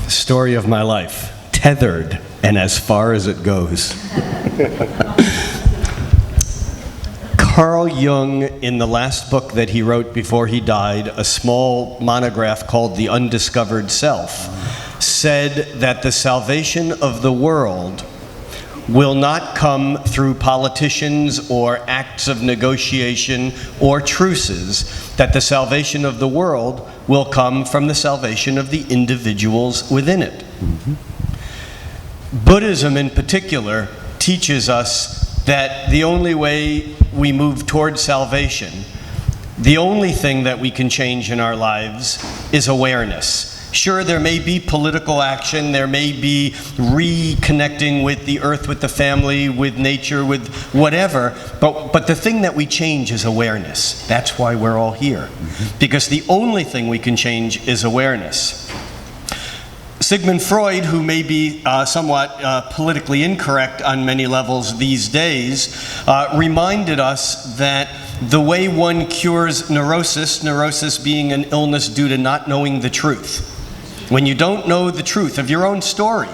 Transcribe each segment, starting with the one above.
Story of my life. Tethered and as far as it goes. Carl Jung, in the last book that he wrote before he died, a small monograph called The Undiscovered Self, said that the salvation of the world will not come through politicians or acts of negotiation or truces, that the salvation of the world will come from the salvation of the individuals within it. Buddhism in particular teaches us that the only way we move towards salvation, the only thing that we can change in our lives is awareness. Sure, there may be political action, there may be reconnecting with the earth, with the family, with nature, with whatever, but the thing that we change is awareness. That's why we're all here. Because the only thing we can change is awareness. Sigmund Freud, who may be somewhat politically incorrect on many levels these days, reminded us that the way one cures neurosis being an illness due to not knowing the truth. When you don't know the truth of your own story,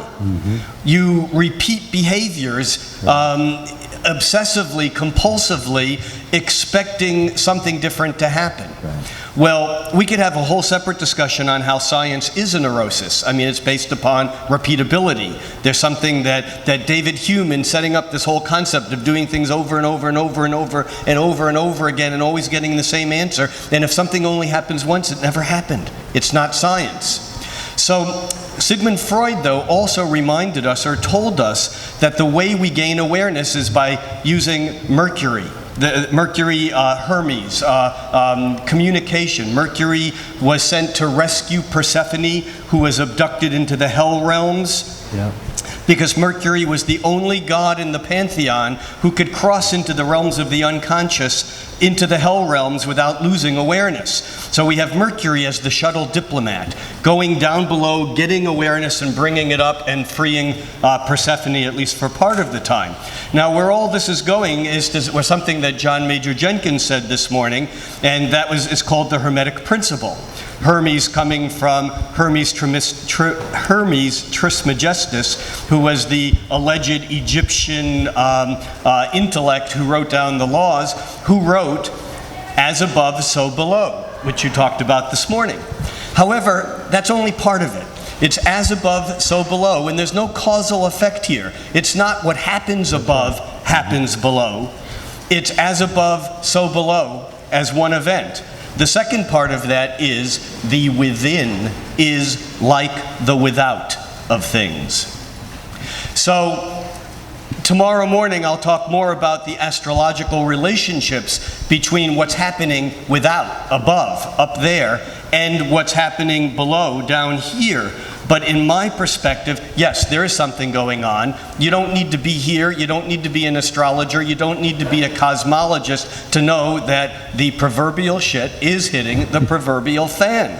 you repeat behaviors obsessively, compulsively, expecting something different to happen. Well, we could have a whole separate discussion on how science is a neurosis. I mean, it's based upon repeatability. There's something that David Hume, in setting up this whole concept of doing things over and over and over and over and over and over again and always getting the same answer, and if something only happens once, it never happened. It's not science. So Sigmund Freud, though, also reminded us or told us that the way we gain awareness is by using Mercury. Hermes, communication. Mercury was sent to rescue Persephone, who was abducted into the hell realms. Because Mercury was the only god in the pantheon who could cross into the realms of the unconscious, into the hell realms without losing awareness. So we have Mercury as the shuttle diplomat, going down below, getting awareness and bringing it up and freeing Persephone, at least for part of the time. Now, where all this is going was something that John Major Jenkins said this morning, and is called the Hermetic principle. Hermes coming from Hermes Trismegistus, who was the alleged Egyptian intellect who wrote down the laws, who wrote, "As above, so below," which you talked about this morning. However, that's only part of it. It's as above, so below, and there's no causal effect here. It's not what happens above happens below. It's as above, so below as one event. The second part of that is the within is like the without of things. So tomorrow morning I'll talk more about the astrological relationships between what's happening without, above, up there, and what's happening below, down here. But in my perspective, yes, there is something going on. You don't need to be here, you don't need to be an astrologer, you don't need to be a cosmologist to know that the proverbial shit is hitting the proverbial fan.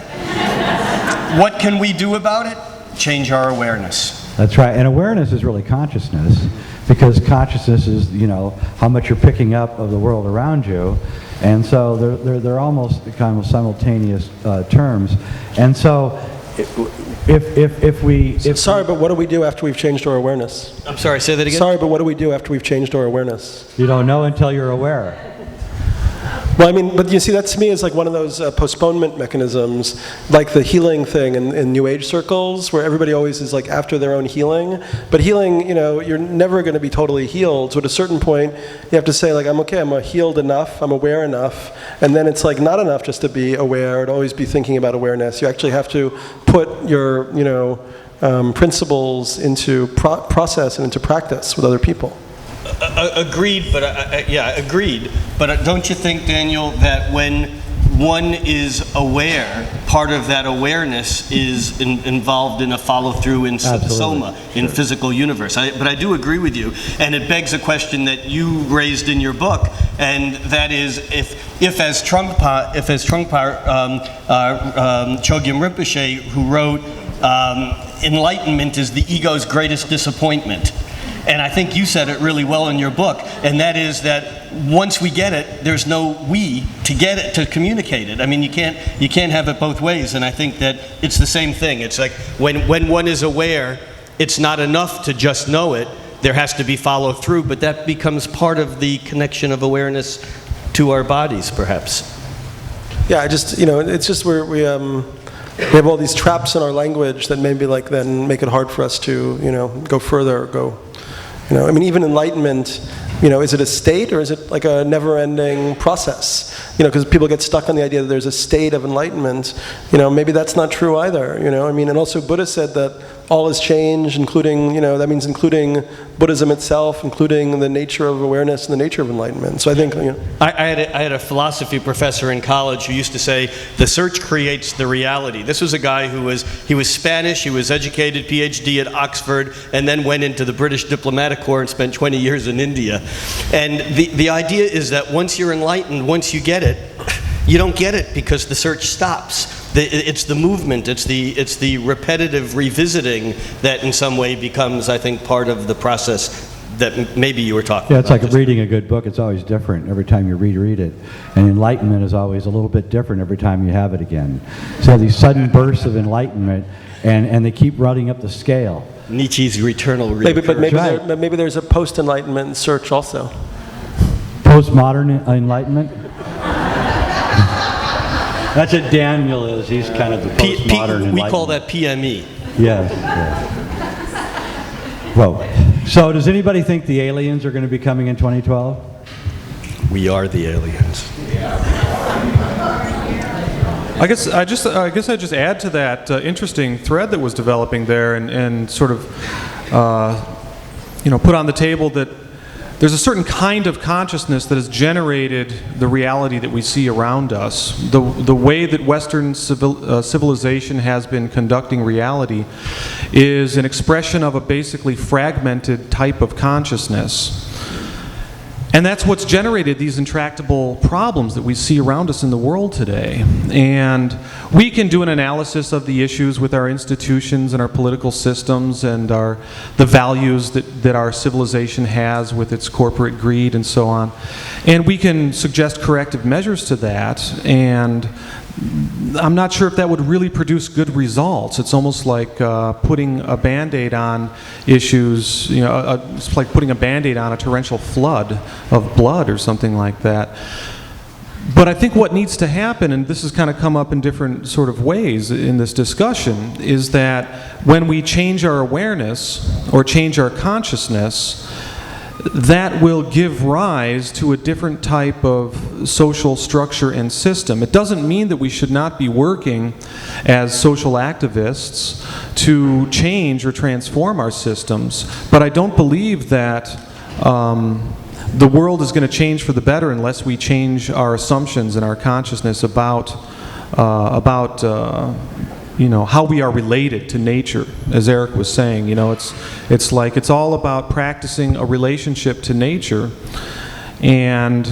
What can we do about it? Change our awareness. That's right, and awareness is really consciousness, because consciousness is, how much you're picking up of the world around you, and so they're almost kind of simultaneous terms, and so Sorry, but what do we do after we've changed our awareness? I'm sorry, say that again? Sorry, but what do we do after we've changed our awareness? You don't know until you're aware. Well, I mean, but you see, that to me is like one of those postponement mechanisms, like the healing thing in New Age circles, where everybody always is like after their own healing. But healing, you're never going to be totally healed. So at a certain point, you have to say, like, I'm okay, I'm healed enough, I'm aware enough. And then it's like not enough just to be aware, to always be thinking about awareness. You actually have to put your, principles into process and into practice with other people. Agreed, but agreed. But don't you think, Daniel, that when one is aware, part of that awareness is involved in a follow-through in soma, in physical universe? But I do agree with you, and it begs a question that you raised in your book, and that is, if as Trungpa Chogyam Rinpoche, who wrote, enlightenment is the ego's greatest disappointment. And I think you said it really well in your book, and that is that once we get it, there's no we to get it, to communicate it. I mean, you can't have it both ways, and I think that it's the same thing. It's like when one is aware, it's not enough to just know it. There has to be follow through, but that becomes part of the connection of awareness to our bodies, perhaps. Yeah, it's just we have all these traps in our language that maybe then make it hard for us to, go further, I mean, even enlightenment, is it a state or is it like a never-ending process? Because people get stuck on the idea that there's a state of enlightenment. Maybe that's not true either. I mean, and also Buddha said that all is change, including, that means including Buddhism itself, including the nature of awareness and the nature of enlightenment. So I think, I had a philosophy professor in college who used to say, the search creates the reality. This was a guy who was Spanish, he was educated, PhD at Oxford, and then went into the British Diplomatic Corps and spent 20 years in India. And the idea is that once you're enlightened, once you get it, you don't get it because the search stops. It's the movement, it's the repetitive revisiting that in some way becomes, I think, part of the process that maybe you were talking about. Yeah, it's like reading a good book. It's always different every time you read it. And enlightenment is always a little bit different every time you have it again. So these sudden bursts of enlightenment, and they keep running up the scale. Nietzsche's eternal reoccurrence. But maybe there's a post-enlightenment search also. Postmodern enlightenment? That's what Daniel is. He's kind of the postmodern enlightenment. We call that PME. Yes. Whoa. So does anybody think the aliens are going to be coming in 2012? We are the aliens. I guess I just add to that interesting thread that was developing there, and sort of put on the table that there's a certain kind of consciousness that has generated the reality that we see around us. The way that Western civilization has been conducting reality is an expression of a basically fragmented type of consciousness. And that's what's generated these intractable problems that we see around us in the world today. And we can do an analysis of the issues with our institutions and our political systems and the values that our civilization has with its corporate greed and so on. And we can suggest corrective measures to that, and I'm not sure if that would really produce good results. It's almost like putting a Band-Aid on issues, it's like putting a Band-Aid on a torrential flood of blood or something like that. But I think what needs to happen, and this has kind of come up in different sort of ways in this discussion, is that when we change our awareness or change our consciousness, that will give rise to a different type of social structure and system. It doesn't mean that we should not be working as social activists to change or transform our systems, but I don't believe that the world is going to change for the better unless we change our assumptions and our consciousness about how we are related to nature. As Erick was saying, it's like it's all about practicing a relationship to nature. And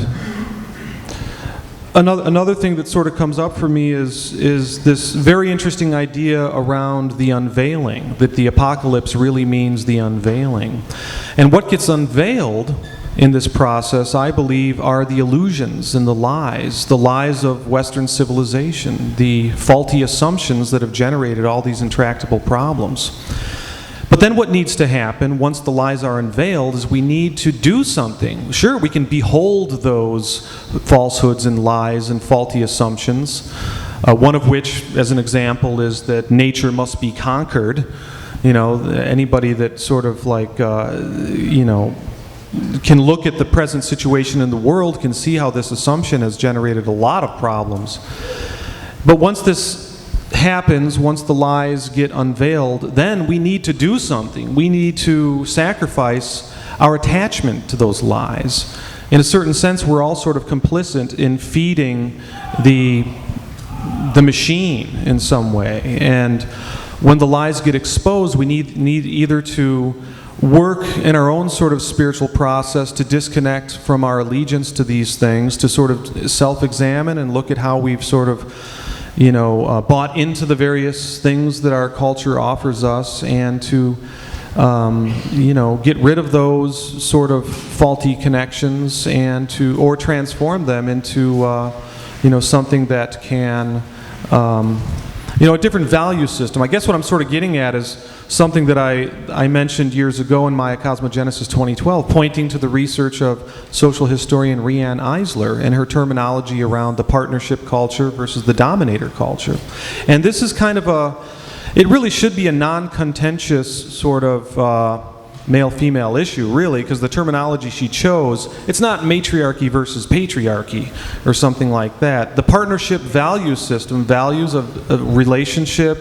another thing that sort of comes up for me is this very interesting idea around the unveiling, that the apocalypse really means the unveiling. And what gets unveiled in this process, I believe, are the illusions and the lies of Western civilization, the faulty assumptions that have generated all these intractable problems. But then what needs to happen once the lies are unveiled is we need to do something. Sure, we can behold those falsehoods and lies and faulty assumptions, one of which, as an example, is that nature must be conquered. Anybody that sort of like, can look at the present situation in the world can see how this assumption has generated a lot of problems. But once this happens, once the lies get unveiled, then we need to do something. We need to sacrifice our attachment to those lies. In a certain sense, we're all sort of complicit in feeding the machine in some way. And when the lies get exposed, we need either to work in our own sort of spiritual process to disconnect from our allegiance to these things, to sort of self-examine and look at how we've sort of, bought into the various things that our culture offers us, and to get rid of those sort of faulty connections or transform them into, something that can, a different value system. I guess what I'm sort of getting at is something that I mentioned years ago in my Cosmogenesis 2012, pointing to the research of social historian Rianne Eisler and her terminology around the partnership culture versus the dominator culture. And this is kind of it really should be a non-contentious sort of male-female issue, really, because the terminology she chose, it's not matriarchy versus patriarchy or something like that. The partnership value system, values of relationship,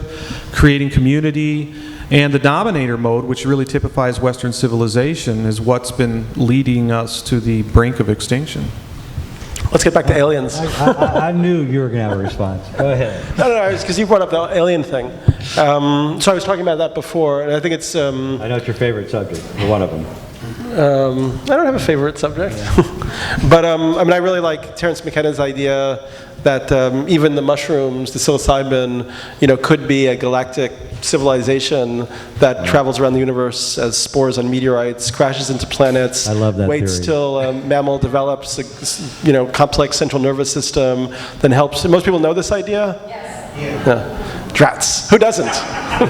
creating community, and the dominator mode, which really typifies Western civilization, is what's been leading us to the brink of extinction. Let's get back to aliens. I knew you were going to have a response. Go ahead. No, because you brought up the alien thing. So I was talking about that before, and I think it's... I know it's your favorite subject, or one of them. I don't have a favorite subject. But, I really like Terence McKenna's idea that even the mushrooms, the psilocybin, could be a galactic civilization that travels around the universe as spores on meteorites, crashes into planets. I love that waits theory. till a mammal develops a complex central nervous system, then helps. Most people know this idea? Yes. Yeah. Drats. Who doesn't? A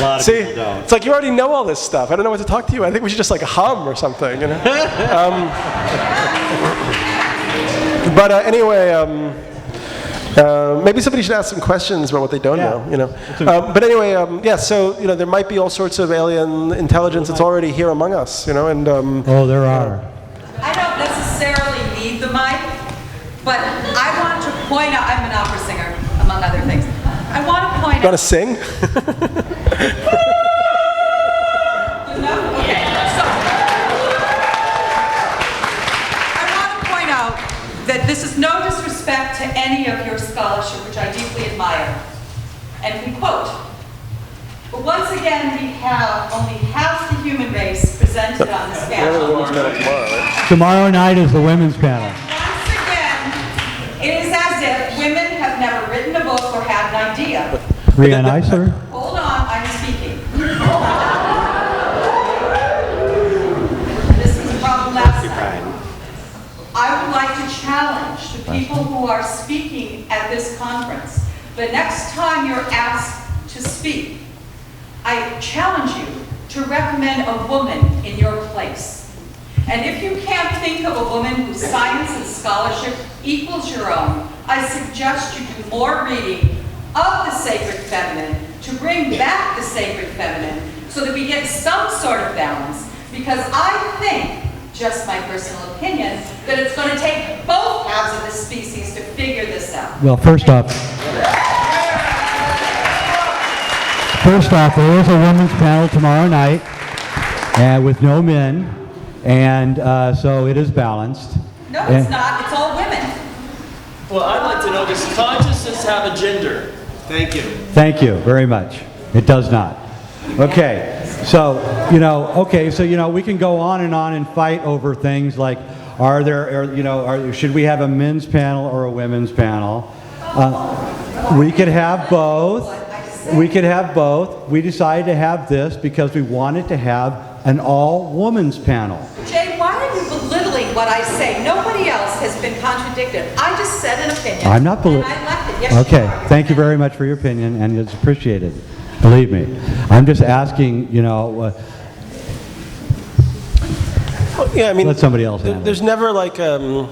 lot of See, people don't. it's like you already know all this stuff. I don't know what to talk to you. I think we should just hum or something. But anyway. Maybe somebody should ask some questions about what they don't know. But anyway, So there might be all sorts of alien intelligence that's already here among us. And Oh, there are. I don't necessarily need the mic, but I want to point out, I'm an opera singer, among other things. I want to point you want out... to sing? Enough? Okay, so... I want to point out that this is no disrespect to any of your scholarship, which I deeply admire, and can quote. But once again, we have only half the human race presented on this panel. Tomorrow night is the women's panel. Once again, it is as if women have never written a book or had an idea. Rianne Eisler? Hold on, I'm speaking. This was a problem last night. I would like to challenge the people who are speaking at this conference. The next time you're asked to speak, I challenge you to recommend a woman in your place. And if you can't think of a woman whose science and scholarship equals your own, I suggest you do more reading of the sacred feminine to bring back the sacred feminine so that we get some sort of balance. Because I think, just my personal opinion, that it's going to take both halves of the species to figure this out. Well, first off, there is a women's panel tomorrow night with no men, and so it is balanced. No, it's not. It's all women. Well, I'd like to know, does consciousness have a gender? Thank you. Thank you very much. It does not. Okay, so, we can go on and fight over things like, should we have a men's panel or a women's panel? We could have both. We decided to have this because we wanted to have an all-women's panel. Jay, why are you belittling what I say? Nobody else has been contradicted. I just said an opinion. I'm not belittling. And I left it. Yes, Okay, you are. thank you very much for your opinion, and it's appreciated. Believe me. I'm just asking, let somebody else handle it. There's never a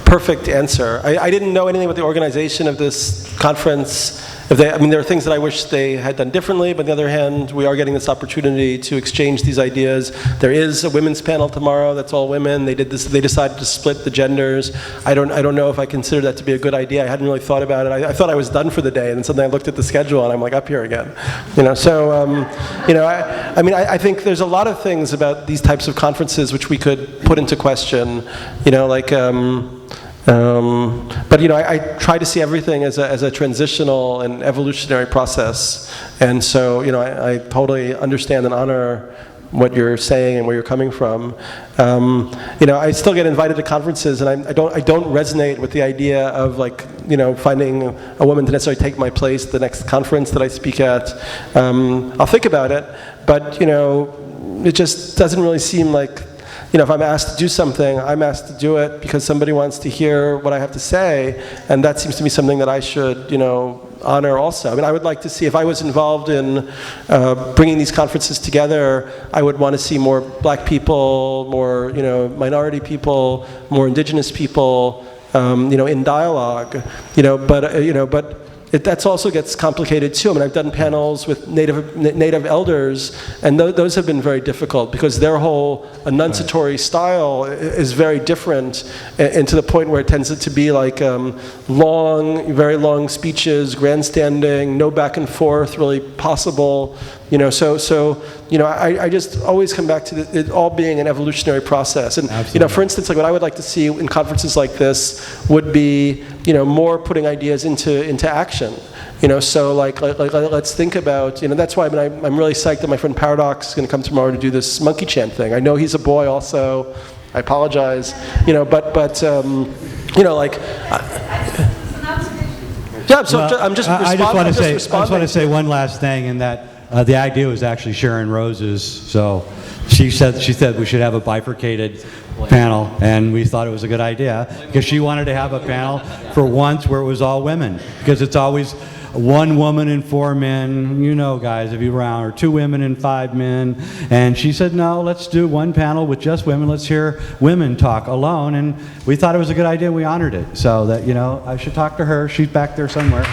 perfect answer. I didn't know anything about the organization of this conference. There are things that I wish they had done differently, but on the other hand, we are getting this opportunity to exchange these ideas. There is a women's panel tomorrow that's all women. They decided to split the genders. I don't know if I consider that to be a good idea. I hadn't really thought about it. I thought I was done for the day, and then suddenly I looked at the schedule and I'm up here again. I think there's a lot of things about these types of conferences which we could put into question. But I try to see everything as a transitional and evolutionary process, and so I totally understand and honor what you're saying and where you're coming from. I still get invited to conferences, and I don't resonate with the idea of finding a woman to necessarily take my place at the next conference that I speak at. I'll think about it, but it just doesn't really seem like, if I'm asked to do something, I'm asked to do it because somebody wants to hear what I have to say, and that seems to be something that I should, honor also. I mean, I would like to see, if I was involved in bringing these conferences together, I would want to see more black people, more, minority people, more indigenous people, in dialogue, but that also gets complicated too. I mean, I've done panels with native elders, and those have been very difficult because their whole enunciatory style is very different, and to the point where it tends to be like very long speeches, grandstanding, no back and forth really possible. I just always come back to it all being an evolutionary process. And, for instance, like what I would like to see in conferences like this would be, more putting ideas into action. So let's think about, that's why I'm really psyched that my friend Paradox is going to come tomorrow to do this monkey chant thing. I know he's a boy also. I apologize. I'm just I just want to say one last thing, in that the idea was actually Sharron Rose's. So she said we should have a bifurcated panel, and we thought it was a good idea because she wanted to have a panel for once where it was all women, because it's always one woman and 4 men, guys, if you're around, or 2 women and 5 men. And she said, no, let's do one panel with just women. Let's hear women talk alone. And we thought it was a good idea. We honored it. So that, I should talk to her. She's back there somewhere.